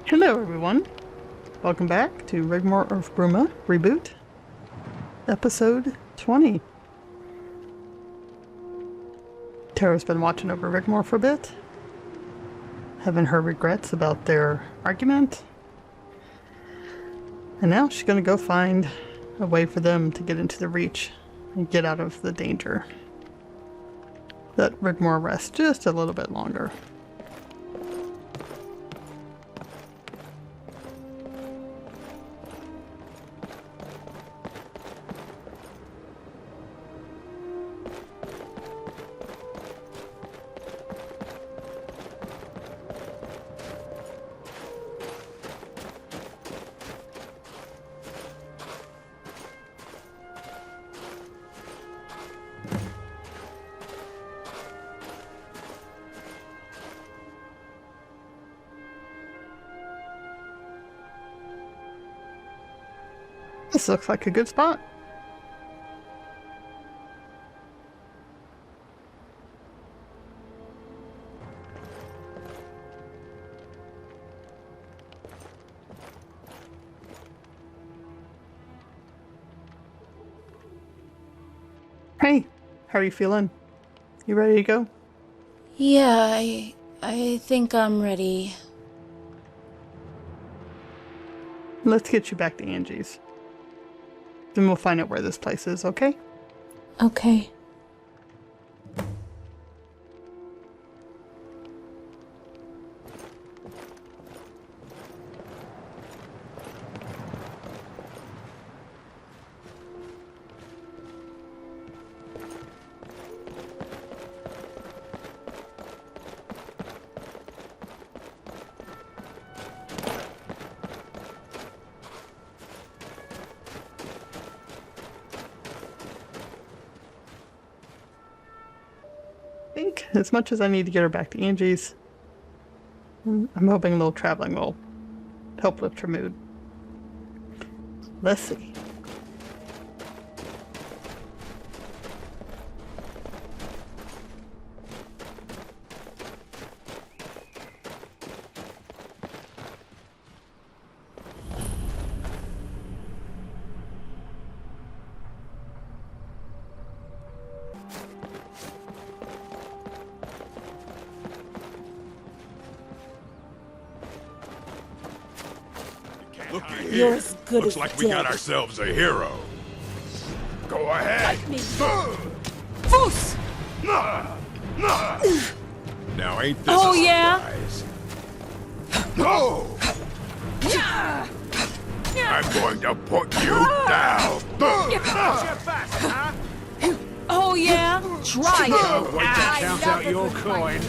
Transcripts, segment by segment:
Hello everyone, welcome back to Rigmor of Bruma, Reboot, episode 20. Tara's been watching over Rigmor for a bit, having her regrets about their argument, and now she's gonna go find a way for them to get into the Reach and get out of the danger. Let Rigmor rest just a little bit longer. This looks like a good spot. Hey, how are you feeling? You ready to go? Yeah, I think I'm ready. Let's get you back to Angie's. Then we'll find out where this place is, okay? Okay. As much as I need to get her back to Angie's, I'm hoping a little traveling will help lift her mood. Let's see. Looky You're here. as good Looks as like we got dead. ourselves a hero. Go ahead. Foos! Now ain't this Oh, a yeah? surprise? No! I'm going to put you down. Oh yeah? Try it! Wait to count out your coin.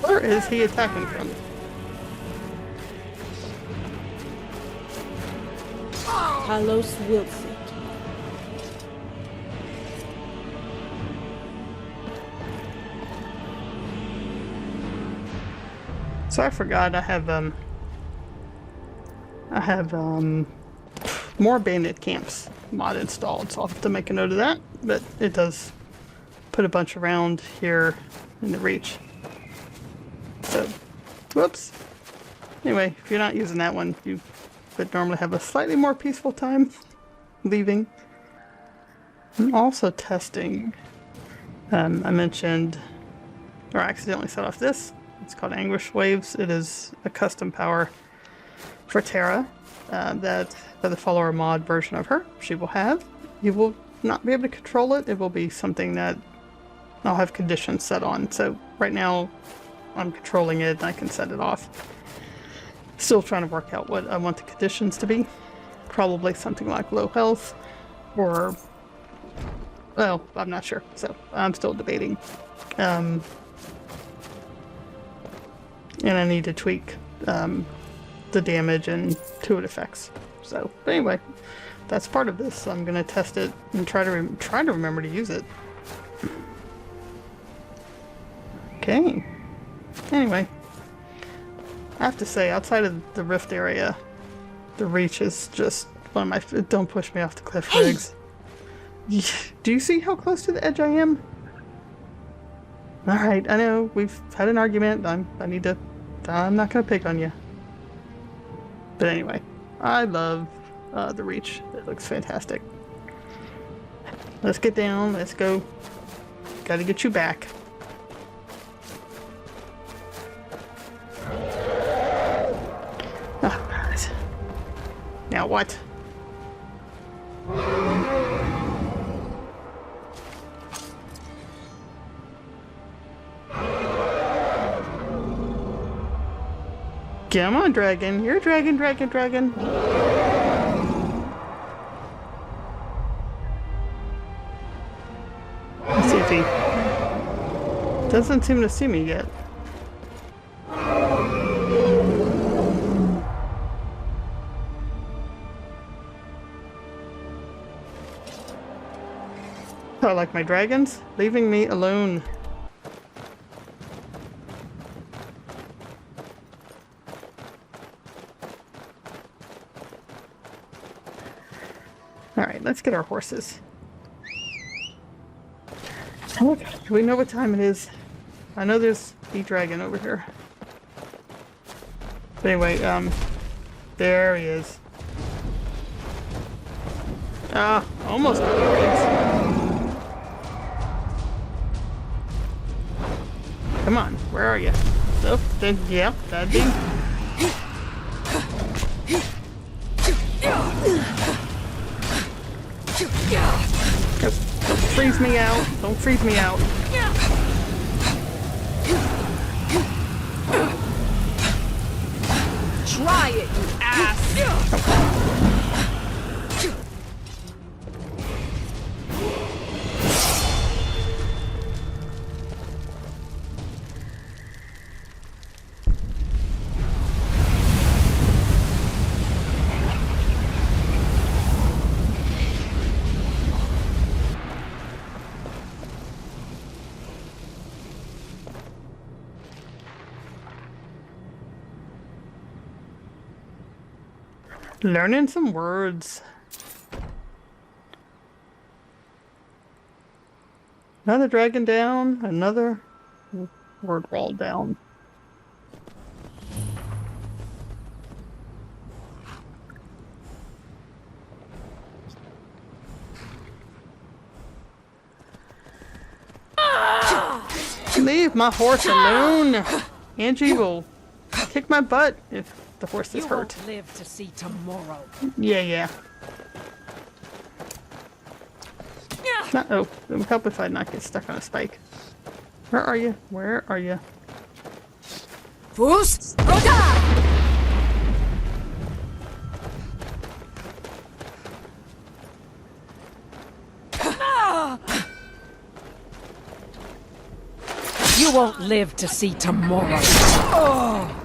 Where is he attacking from? Carlos Wilson. So I forgot I have more bandit camps mod installed, so I'll have to make a note of that, but it does put a bunch around here in the Reach. So, whoops. Anyway, if you're not using that one, you would normally have a slightly more peaceful time leaving. I'm also testing, I mentioned, or I accidentally set off this. It's called Anguish Waves. It is a custom power for Tara that for the follower mod version of her, she will have. You will not be able to control it. It will be something that I'll have conditions set on. So right now I'm controlling it and I can set it off. Still trying to work out what I want the conditions to be. Probably something like low health or, well, I'm not sure. So I'm still debating. And I need to tweak the damage and two-hit effects. So, but anyway, that's part of this. I'm gonna test it and try to remember to use it. Okay. Anyway, I have to say, outside of the rift area, the Reach is just one of my. Don't push me off the cliff, Riggs. Do you see how close to the edge I am? Alright, I know, we've had an argument. I'm not gonna pick on you. But anyway, I love the Reach. It looks fantastic. Let's get down, let's go. Gotta get you back. Oh, God. Now what? Come on, dragon. You're a dragon, dragon, dragon. Let's see if he doesn't seem to see me yet. I like my dragons leaving me alone. Alright, let's get our horses. Look, do we know what time it is? I know there's a dragon over here. But anyway, there he is. Ah, almost got the rings. Come on, where are you? So, then, yep, that'd be. Don't freeze me out. Don't freeze me out. Try it, you ass! Learning some words. Another dragon down, another word wall down. Leave my horse alone! Angie will kick my butt if the horse is hurt. You won't live to see tomorrow. Yeah. Uh-oh. It would help if I not get stuck on a spike. Where are you? Where are you? Fust Roda! You won't live to see tomorrow. Oh.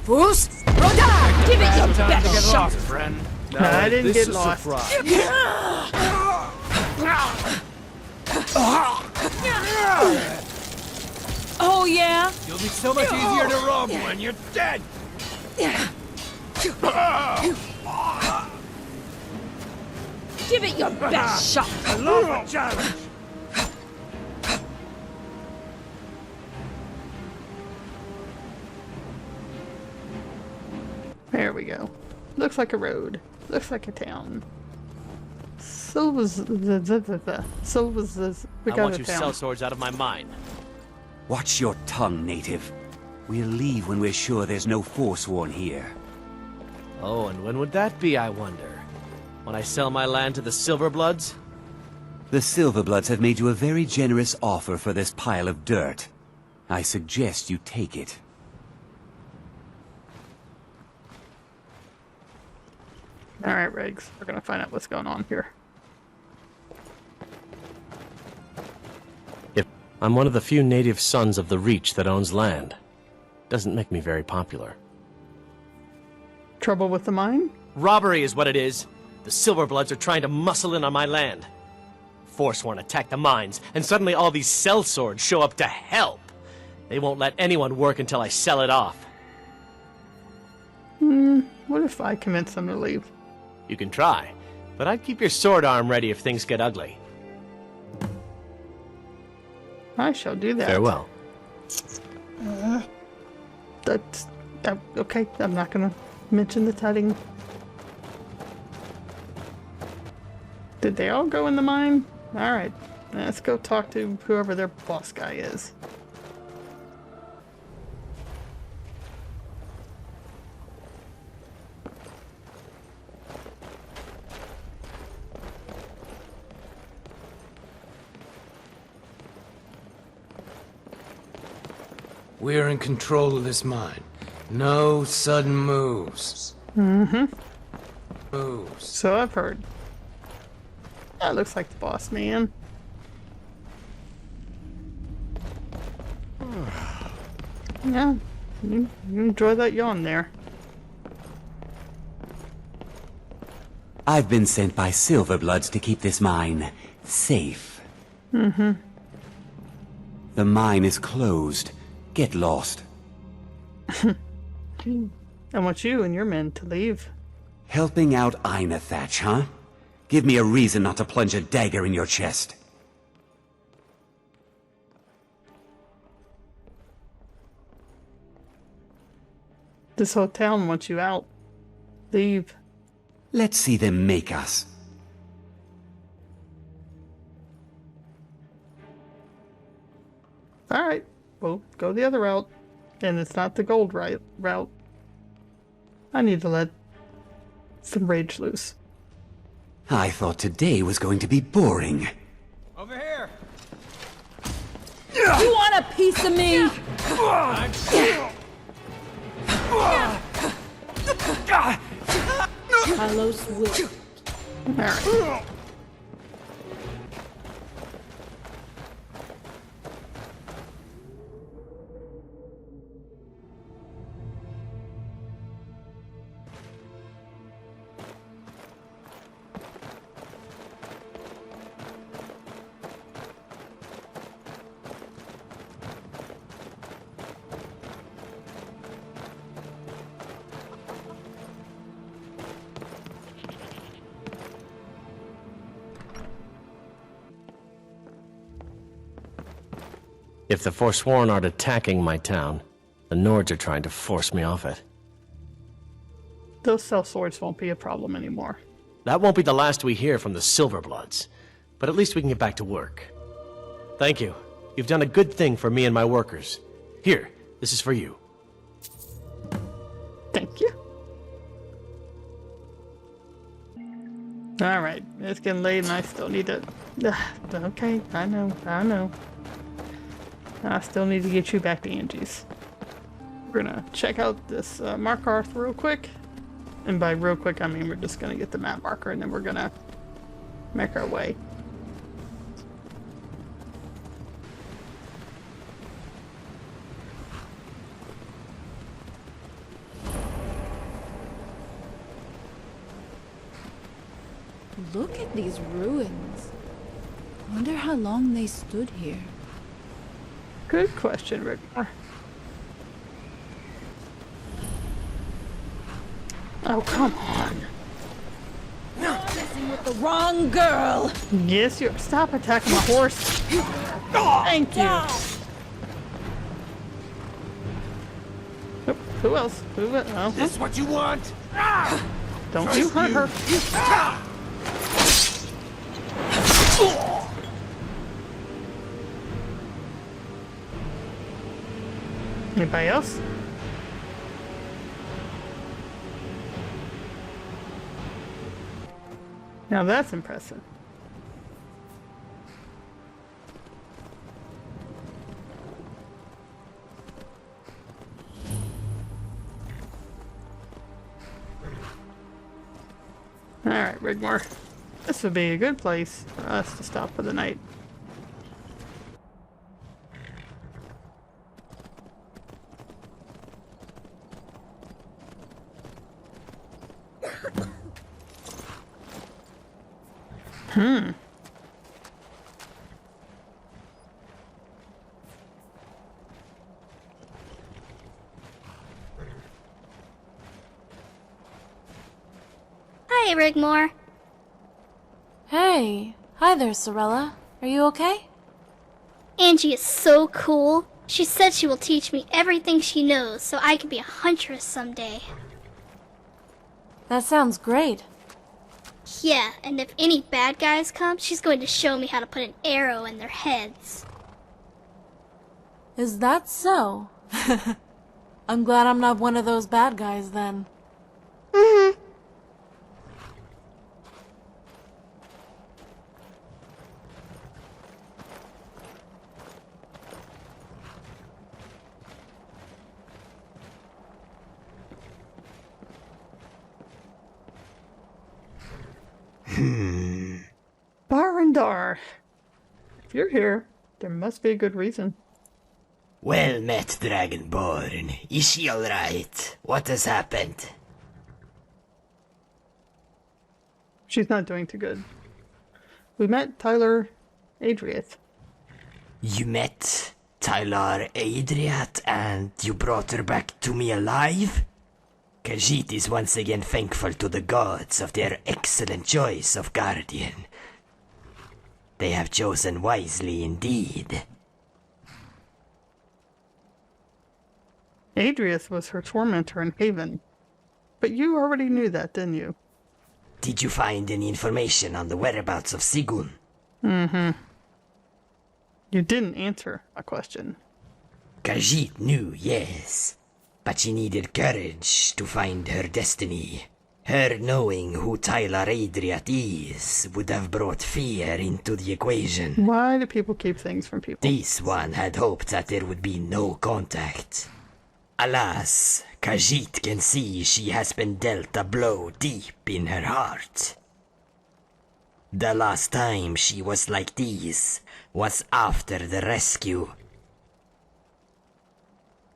Fust Roda! Give it your best shot! friend. No, I didn't get lost. Oh yeah? You'll be so much easier to rob when you're dead. Give it your best shot! I love a challenge. There we go. Looks like a road. Looks like a town. Silva's we I got want a you town. sellswords out of my mind. Watch your tongue, native. We'll leave when we're sure there's no Forsworn here. Oh, and when would that be, I wonder? When I sell my land to the Silverbloods? The Silverbloods have made you a very generous offer for this pile of dirt. I suggest you take it. Alright, Riggs. We're gonna find out what's going on here. I'm one of the few native sons of the Reach that owns land. Doesn't make me very popular. Trouble with the mine? Robbery is what it is. The Silverbloods are trying to muscle in on my land. Forsworn attack the mines, and suddenly all these sellswords show up to help. They won't let anyone work until I sell it off. What if I convince them to leave? You can try, but I'd keep your sword arm ready if things get ugly. I shall do that. Farewell. That's... okay, I'm not gonna mention the tutting. Did they all go in the mine? Alright, let's go talk to whoever their boss guy is. We're in control of this mine. No sudden moves. Mm-hmm. Moves. So I've heard. That looks like the boss man. Yeah, you enjoy that yawn there. I've been sent by Silverbloods to keep this mine safe. Mm-hmm. The mine is closed. Get lost. I want you and your men to leave. Helping out Einathatch, huh? Give me a reason not to plunge a dagger in your chest. This whole town wants you out. Leave. Let's see them make us. Alright, well, go the other route. And it's not the gold route. I need to let some rage loose. I thought today was going to be boring. Over here! You want a piece of me? Carlos will. Alright. If the Forsworn aren't attacking my town, the Nords are trying to force me off it. Those sellswords won't be a problem anymore. That won't be the last we hear from the Silverbloods, but at least we can get back to work. Thank you. You've done a good thing for me and my workers. Here, this is for you. Thank you. Alright, it's getting late and I still need to... okay, I know. I still need to get you back to Angie's. We're gonna check out this MARKARTH real quick. And by real quick, I mean we're just gonna get the map marker and then we're gonna make our way. Look at these ruins. Wonder how long they stood here. Good question, Rigmor. Oh, come on. Messing with the wrong girl. Yes, you stop attacking my horse. Thank you. Who else? Who else? Oh, This what you want? don't you hurt her. Anybody else? Now that's impressive. Alright, Rigmor. This would be a good place for us to stop for the night. Hey, Rigmor. Hey. Hi there, Sorella. Are you okay? Angie is so cool. She said she will teach me everything she knows so I can be a huntress someday. That sounds great. Yeah, and if any bad guys come, she's going to show me how to put an arrow in their heads. Is that so? I'm glad I'm not one of those bad guys then. Mm-hmm. Baa'Ren-Dar. If you're here, there must be a good reason. Well met, Dragonborn. Is she alright? What has happened? She's not doing too good. We met Tyler Adriath. You met Tyler Adriath and you brought her back to me alive? Khajiit is once again thankful to the gods of their excellent choice of guardian. They have chosen wisely indeed. Adriath was her tormentor in Haven. But you already knew that, didn't you? Did you find any information on the whereabouts of Sigun? Mm-hmm. You didn't answer a question. Khajiit knew, yes. But she needed courage to find her destiny. Her knowing who Tyler Adriath is would have brought fear into the equation. Why do people keep things from people? This one had hoped that there would be no contact. Alas, Khajiit can see she has been dealt a blow deep in her heart. The last time she was like this was after the rescue.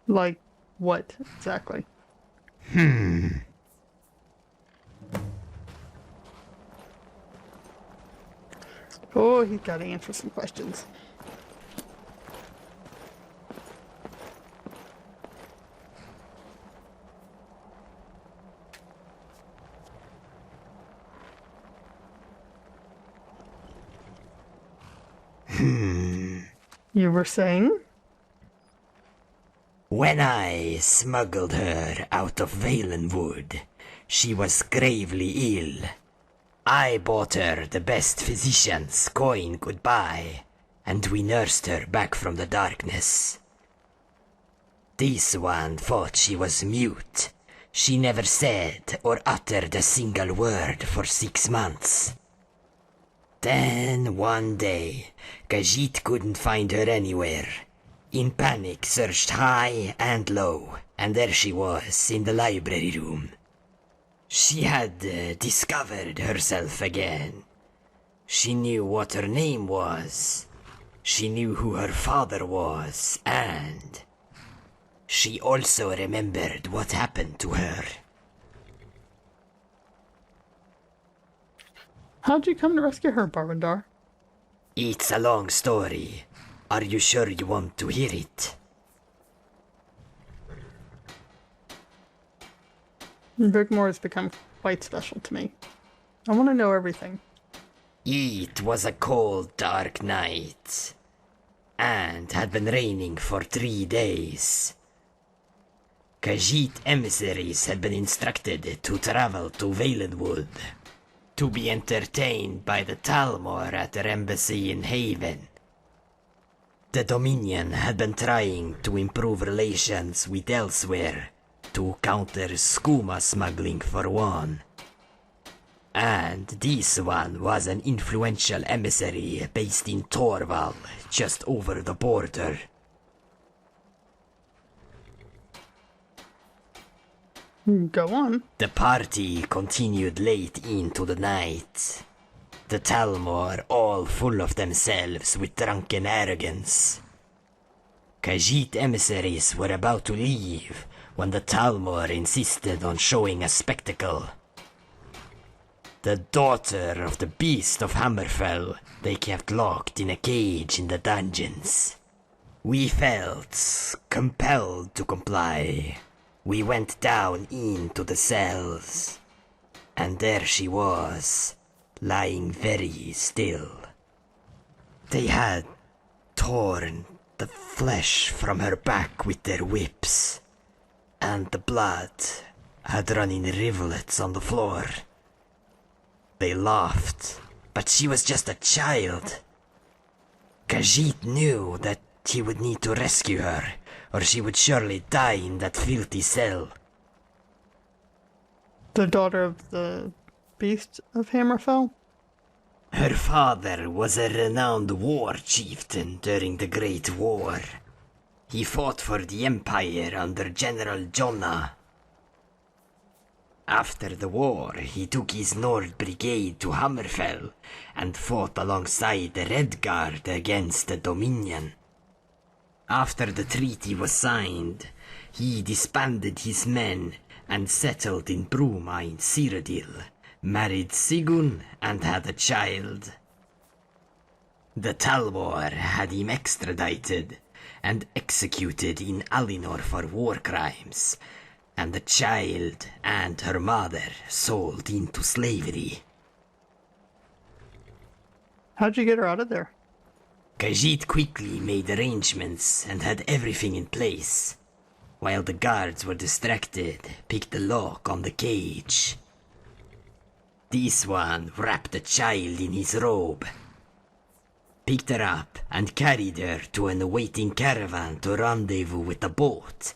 Like what, exactly? Oh, he's got to answer some questions. You were saying? When I smuggled her out of Valenwood, she was gravely ill. I bought her the best physician's coin could buy, and we nursed her back from the darkness. This one thought she was mute. She never said or uttered a single word for 6 months. Then, one day, Khajiit couldn't find her anywhere. In panic, searched high and low, and there she was, in the library room. She had discovered herself again. She knew what her name was. She knew who her father was, and she also remembered what happened to her. How'd you come to rescue her, Baa'Ren-Dar? It's a long story. Are you sure you want to hear it? Rigmor has become quite special to me. I want to know everything. It was a cold, dark night, and had been raining for 3 days. Khajiit emissaries had been instructed to travel to Valenwood, to be entertained by the Talmor at their embassy in Haven. The Dominion had been trying to improve relations with elsewhere, to counter skooma smuggling for one. And this one was an influential emissary based in Torvald, just over the border. Go on. The party continued late into the night. The Talmor all full of themselves with drunken arrogance. Khajiit emissaries were about to leave when the Talmor insisted on showing a spectacle. The daughter of the beast of Hammerfell they kept locked in a cage in the dungeons. We felt compelled to comply. We went down into the cells. and there she was, lying very still. They had torn the flesh from her back with their whips, and the blood had run in rivulets on the floor. They laughed, but she was just a child. Khajiit knew that he would need to rescue her, or she would surely die in that filthy cell. The daughter of the beast of Hammerfell? Her father was a renowned war chieftain during the Great War. He fought for the Empire under General Jonna. After the war, he took his Nord Brigade to Hammerfell and fought alongside the Red Guard against the Dominion. After the treaty was signed, he disbanded his men and settled in Bruma in Cyrodiil, married Sigyn and had a child. The Talwar had him extradited and executed in Alinor for war crimes, and the child and her mother sold into slavery. How'd you get her out of there? Khajiit quickly made arrangements and had everything in place, while the guards were distracted, picked the lock on the cage. This one wrapped the child in his robe, picked her up and carried her to an awaiting caravan to rendezvous with the boat.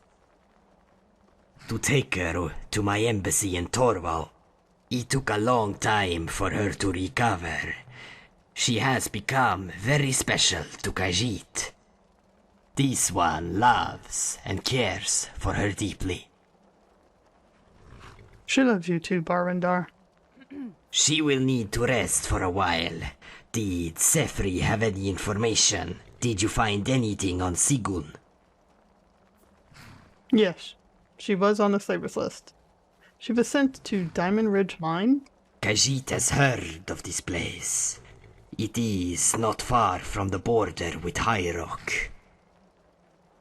To take her to my embassy in Torval. It took a long time for her to recover. She has become very special to Khajiit. This one loves and cares for her deeply. She loves you too, Baa'Ren-Dar. She will need to rest for a while. Did Sefri have any information? Did you find anything on Sigyn? Yes, she was on the slavers list. She was sent to Diamond Ridge Mine. Khajiit has heard of this place. It is not far from the border with High Rock.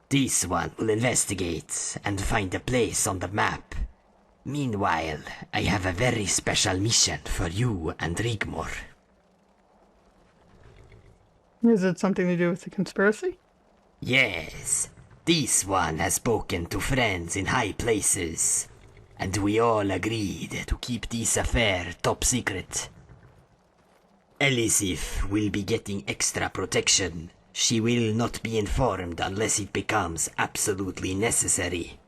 This one will investigate and find a place on the map. Meanwhile, I have a very special mission for you and Rigmor. Is it something to do with the conspiracy? Yes, this one has spoken to friends in high places, and we all agreed to keep this affair top secret. Elisif will be getting extra protection. She will not be informed unless it becomes absolutely necessary.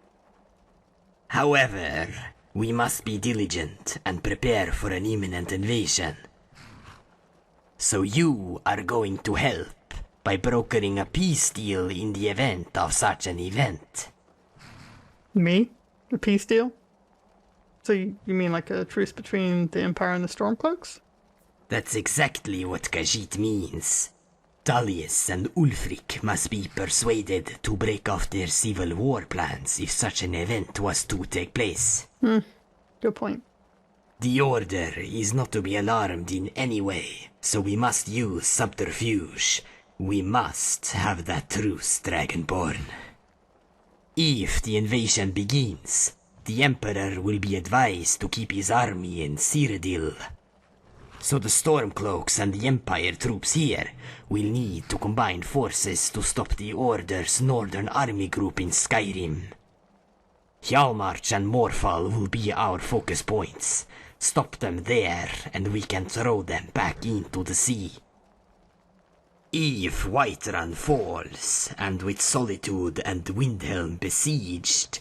However, we must be diligent and prepare for an imminent invasion. So you are going to help by brokering a peace deal in the event of such an event. Me? A peace deal? So you mean like a truce between the Empire and the Stormcloaks? That's exactly what Khajiit means. Tullius and Ulfric must be persuaded to break off their civil war plans if such an event was to take place. Good point. The Order is not to be alarmed in any way, so we must use subterfuge. We must have that truce, Dragonborn. If the invasion begins, the Emperor will be advised to keep his army in Cyrodiil. So the Stormcloaks and the Empire troops here will need to combine forces to stop the Order's northern army group in Skyrim. Hjalmarch and Morfall will be our focus points. Stop them there, and we can throw them back into the sea. If Whiterun falls, and with Solitude and Windhelm besieged,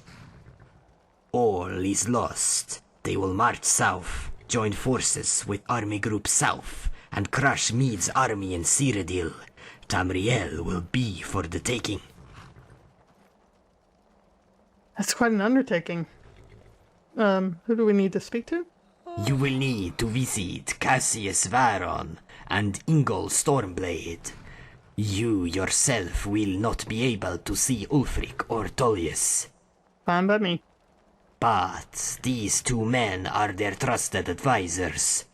all is lost. They will march south, join forces with Army Group South, and crush Meade's army in Cyrodiil. Tamriel will be for the taking. That's quite an undertaking. Who do we need to speak to? You will need to visit Cassius Varon and Ingol Stormblade. You yourself will not be able to see Ulfric or Tullius. Fine by me. But these two men are their trusted advisors.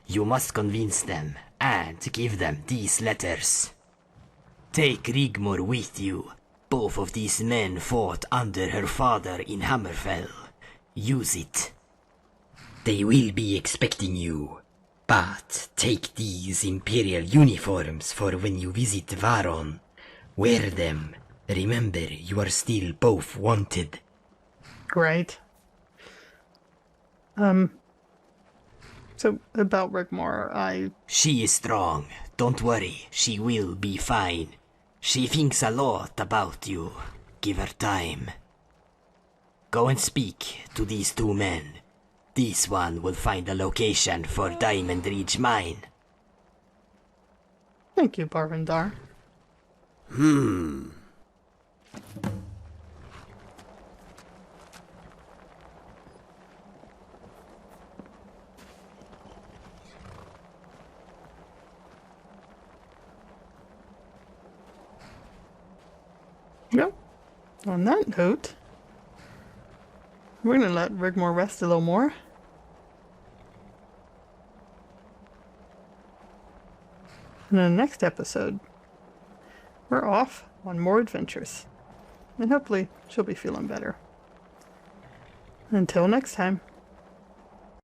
You must convince them and give them these letters. Take Rigmor with you. Both of these men fought under her father in Hammerfell. Use it. They will be expecting you. But take these Imperial uniforms for when you visit Varon. Wear them. Remember, you are still both wanted. Great. So, about Rigmor, She is strong. Don't worry, she will be fine. She thinks a lot about you. Give her time. Go and speak to these two men. This one will find a location for Diamond Ridge Mine. Thank you, Baa'Ren-Dar. Well, on that note, we're going to let Rigmor rest a little more. And in the next episode, we're off on more adventures. And hopefully she'll be feeling better. Until next time.